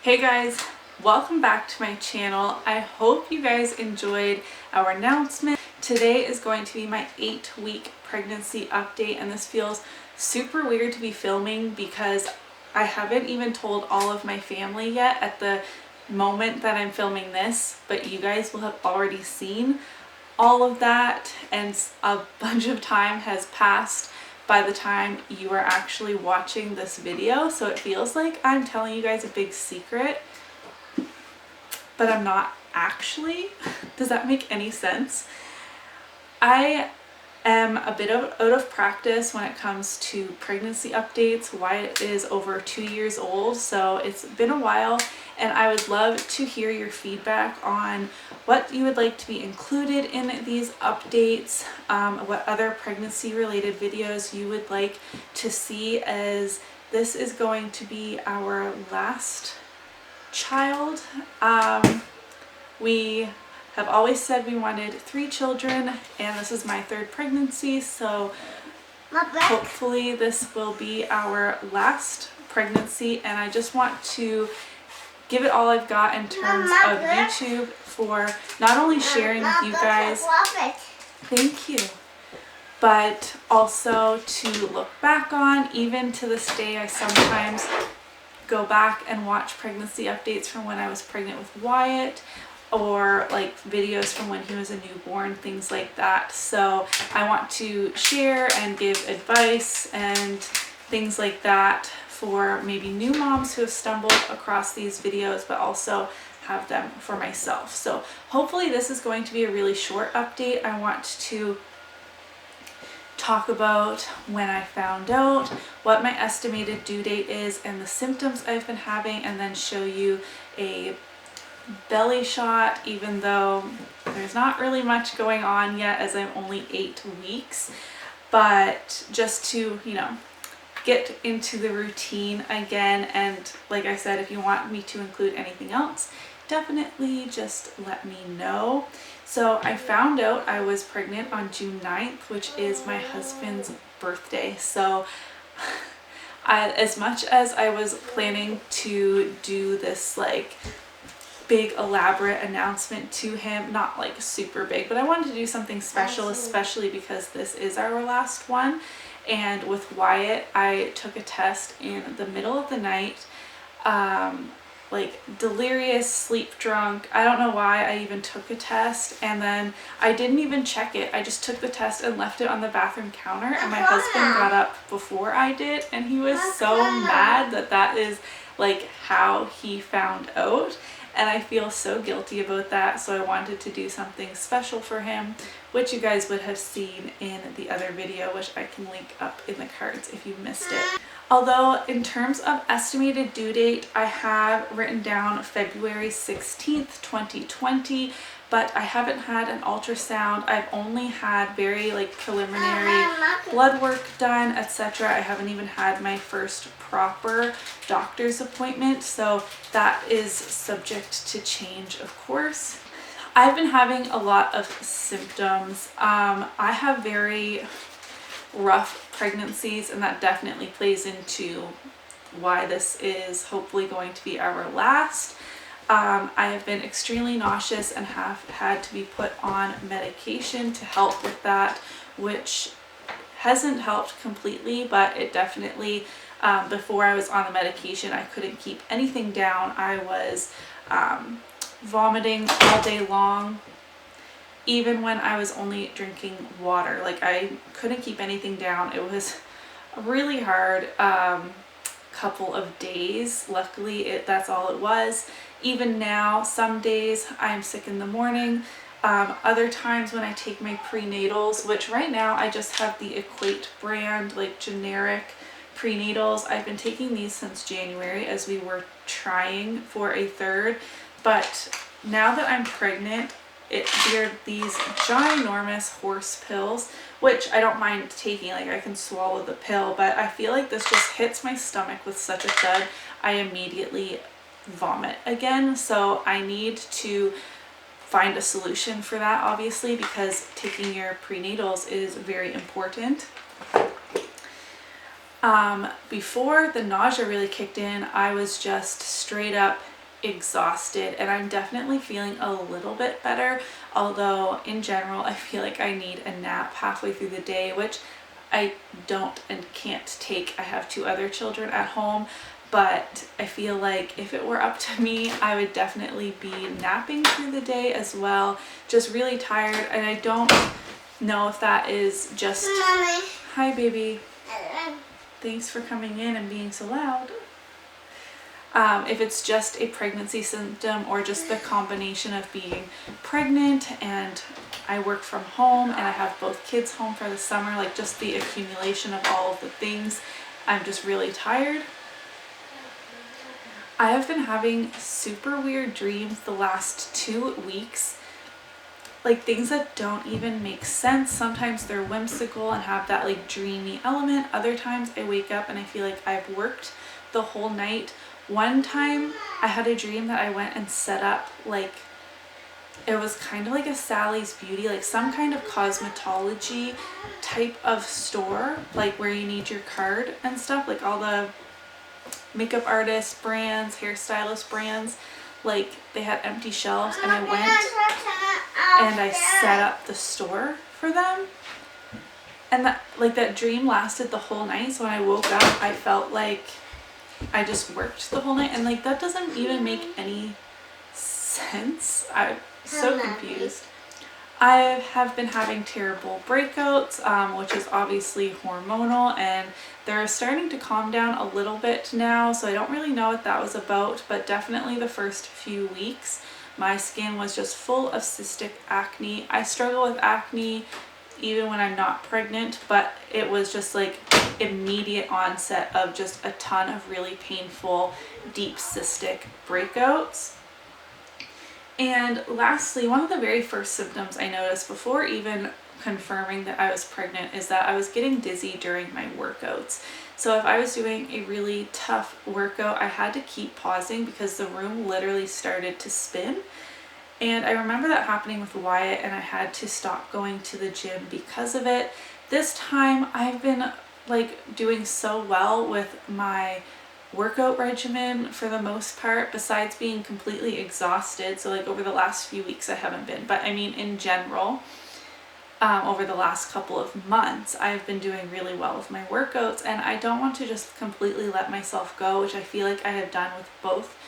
Hey guys, welcome back to my channel. I hope you guys enjoyed our announcement. Today is going to be my 8-week pregnancy update, and this feels super weird to be filming because I haven't even told all of my family yet at the moment that I'm filming this, but you guys will have already seen all of that, and a bunch of time has passed by the time you are actually watching this video, so it feels like I'm telling you guys a big secret, but I'm not actually. Does that make any sense? I am a bit out of practice when it comes to pregnancy updates. Wyatt is over 2 years old, so it's been a while, and I would love to hear your feedback on what you would like to be included in these updates, what other pregnancy related videos you would like to see, as this is going to be our last child. We have always said we wanted 3 children, and this is my 3rd pregnancy, so hopefully this will be our last pregnancy, and I just want to give it all I've got in terms of YouTube for not only sharing with you guys, thank you, but also to look back on. Even to this day, I sometimes go back and watch pregnancy updates from when I was pregnant with Wyatt, or like videos from when he was a newborn, things like that. So I want to share and give advice and things like that for maybe new moms who have stumbled across these videos, but also have them for myself. So hopefully this is going to be a really short update. I want to talk about when I found out, what my estimated due date is, and the symptoms I've been having, and then show you a belly shot, even though there's not really much going on yet as I'm only 8 weeks, but just to, get into the routine again. And like I said, if you want me to include anything else, definitely just let me know. So I found out I was pregnant on June 9th, which is my husband's birthday. So as much as I was planning to do this like big elaborate announcement to him, not like super big, but I wanted to do something special, especially because this is our last one. And with Wyatt, I took a test in the middle of the night, like delirious, sleep drunk. I don't know why I even took a test, and then I didn't even check it. I just took the test and left it on the bathroom counter, and my husband got up before I did, and he was so mad that that is like how he found out. And I feel so guilty about that, so I wanted to do something special for him, which you guys would have seen in the other video, which I can link up in the cards if you missed it. Although in terms of estimated due date, I have written down February 16th, 2020, but I haven't had an ultrasound. I've only had very like preliminary blood work done, etc. I haven't even had my first proper doctor's appointment, so that is subject to change, of course. I've been having a lot of symptoms. I have very rough pregnancies, and that definitely plays into why this is hopefully going to be our last. I have been extremely nauseous and have had to be put on medication to help with that, which hasn't helped completely, but it definitely, before I was on the medication, I couldn't keep anything down. I was vomiting all day long, even when I was only drinking water. Like, I couldn't keep anything down. It was a really hard couple of days. Luckily, that's all it was. Even now, some days I'm sick in the morning. Other times when I take my prenatals, which right now I just have the Equate brand, like generic prenatals. I've been taking these since January as we were trying for a 3rd, but now that I'm pregnant, they're these ginormous horse pills, which I don't mind taking. Like, I can swallow the pill, but I feel like this just hits my stomach with such a thud. I immediately vomit again, so I need to find a solution for that, obviously, because taking your prenatals is very important. Before the nausea really kicked in, I was just straight up exhausted, and I'm definitely feeling a little bit better, although in general I feel like I need a nap halfway through the day, which I don't and can't take. I have 2 other children at home, but I feel like if it were up to me, I would definitely be napping through the day as well. Just really tired, and I don't know if that is just... Mommy. Hi, baby. Thanks for coming in and being so loud. If it's just a pregnancy symptom or just the combination of being pregnant and I work from home and I have both kids home for the summer, like just the accumulation of all of the things, I'm just really tired. I have been having super weird dreams the last 2 weeks, like things that don't even make sense. Sometimes they're whimsical and have that like dreamy element. Other times I wake up and I feel like I've worked the whole night. One time I had a dream that I went and set up, like, it was kind of like a Sally's Beauty, like some kind of cosmetology type of store, like where you need your card and stuff, like all the makeup artist brands, hairstylist brands, like they had empty shelves, and I went and I set up the store for them. And that dream lasted the whole night. So when I woke up, I felt like I just worked the whole night, and like that doesn't even make any sense. I'm so confused. I have been having terrible breakouts, which is obviously hormonal, and they're starting to calm down a little bit now, so I don't really know what that was about, but definitely the first few weeks my skin was just full of cystic acne. I struggle with acne even when I'm not pregnant, but it was just like immediate onset of just a ton of really painful deep cystic breakouts. And lastly, one of the very first symptoms I noticed before even confirming that I was pregnant is that I was getting dizzy during my workouts. So if I was doing a really tough workout, I had to keep pausing because the room literally started to spin. And I remember that happening with Wyatt, and I had to stop going to the gym because of it. This time I've been like doing so well with my workout regimen for the most part, besides being completely exhausted. So like over the last few weeks I haven't been, but I mean in general, over the last couple of months I've been doing really well with my workouts, and I don't want to just completely let myself go, which I feel like I have done with both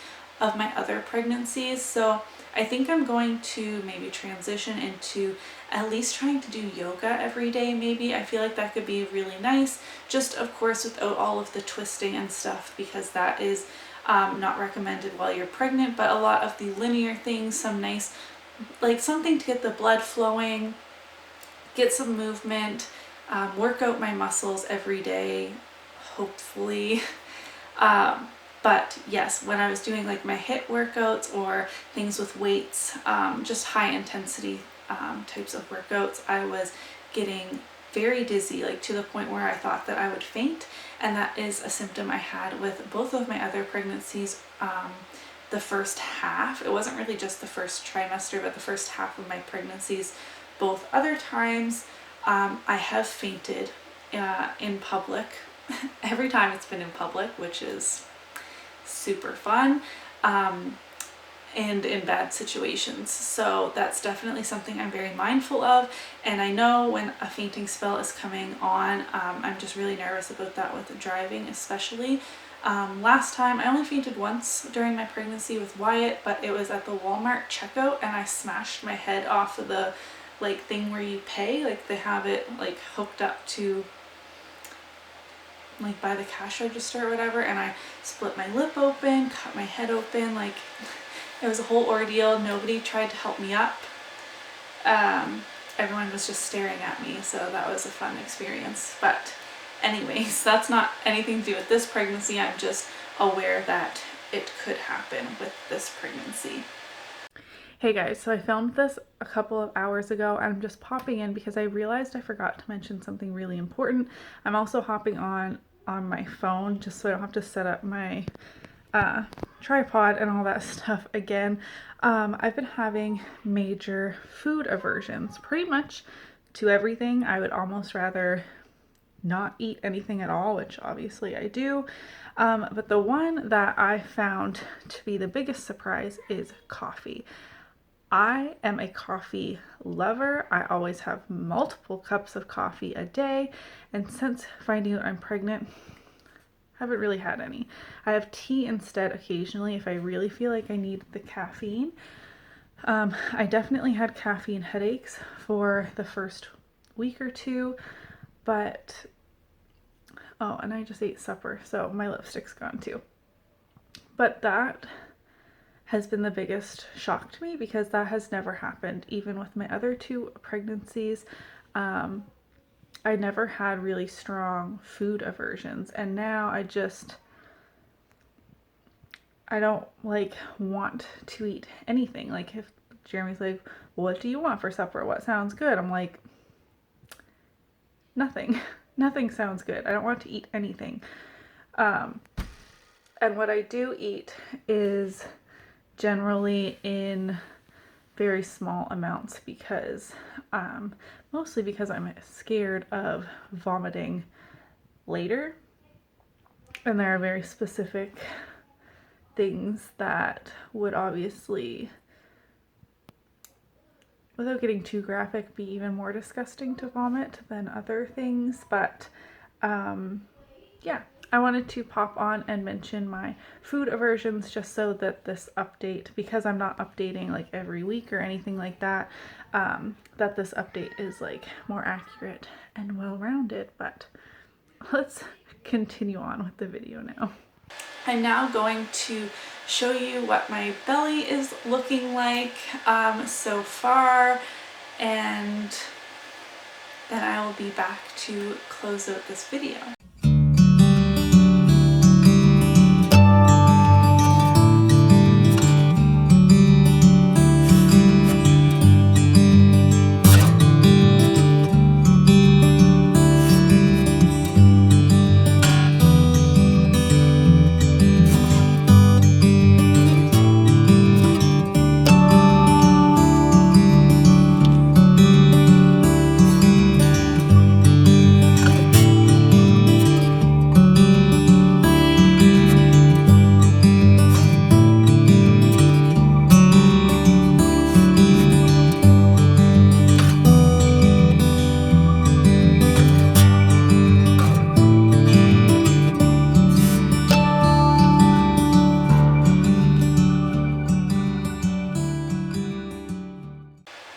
of my other pregnancies. So I think I'm going to maybe transition into at least trying to do yoga every day. Maybe I feel like that could be really nice, just of course without all of the twisting and stuff, because that is not recommended while you're pregnant. But a lot of the linear things, some nice, like something to get the blood flowing, get some movement, work out my muscles every day, hopefully. But yes, when I was doing like my HIIT workouts or things with weights, just high intensity types of workouts, I was getting very dizzy, like to the point where I thought that I would faint. And that is a symptom I had with both of my other pregnancies. The first half, it wasn't really just the first trimester, but the first half of my pregnancies, both other times, I have fainted in public. Every time it's been in public, which is super fun, and in bad situations. So that's definitely something I'm very mindful of, and I know when a fainting spell is coming on, I'm just really nervous about that with driving especially. Last time I only fainted once during my pregnancy with Wyatt, but it was at the Walmart checkout, and I smashed my head off of the like thing where you pay, like they have it like hooked up to like by the cash register or whatever, and I split my lip open, cut my head open. Like it was a whole ordeal. Nobody tried to help me up. Everyone was just staring at me, so that was a fun experience. But anyways, that's not anything to do with this pregnancy. I'm just aware that it could happen with this pregnancy. Hey guys, so I filmed this a couple of hours ago. I'm just popping in because I realized I forgot to mention something really important. I'm also hopping on my phone just so I don't have to set up my tripod and all that stuff again. I've been having major food aversions, pretty much to everything. I would almost rather not eat anything at all, which obviously I do. But the one that I found to be the biggest surprise is coffee. I am a coffee lover. I always have multiple cups of coffee a day, and since finding out I'm pregnant, I haven't really had any. I have tea instead occasionally if I really feel like I need the caffeine. I definitely had caffeine headaches for the first week or two, but oh, and I just ate supper, so my lipstick's gone too. But that has been the biggest shock to me because that has never happened. Even with my other 2 pregnancies, I never had really strong food aversions, and now I don't like want to eat anything. Like if Jeremy's like, what do you want for supper? What sounds good? I'm like, nothing. Nothing sounds good. I don't want to eat anything. And what I do eat is generally in very small amounts because mostly because I'm scared of vomiting later, and there are very specific things that would obviously, without getting too graphic, be even more disgusting to vomit than other things. But yeah, I wanted to pop on and mention my food aversions just so that this update, because I'm not updating like every week or anything like that, that this update is like more accurate and well-rounded. But let's continue on with the video now. I'm now going to show you what my belly is looking like so far, and then I will be back to close out this video.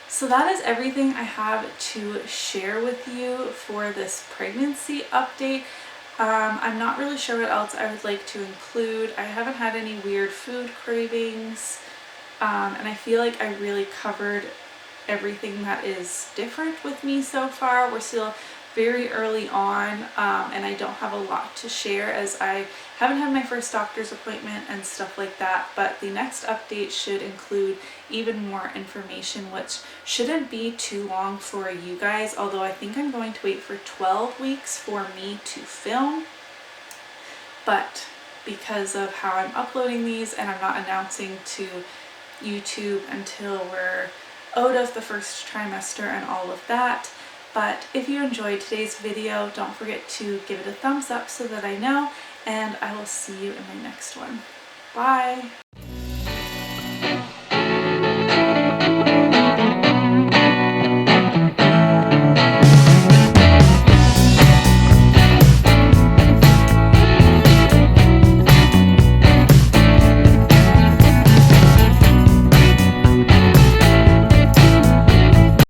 So that is everything I have to share with you for this pregnancy update. I'm not really sure what else I would like to include. I haven't had any weird food cravings, and I feel like I really covered everything that is different with me so far. We're still very early on, and I don't have a lot to share as I haven't had my first doctor's appointment and stuff like that, but the next update should include even more information, which shouldn't be too long for you guys, although I think I'm going to wait for 12 weeks for me to film. But because of how I'm uploading these and I'm not announcing to YouTube until we're out of the first trimester and all of that. But if you enjoyed today's video, don't forget to give it a thumbs up so that I know, and I will see you in my next one. Bye!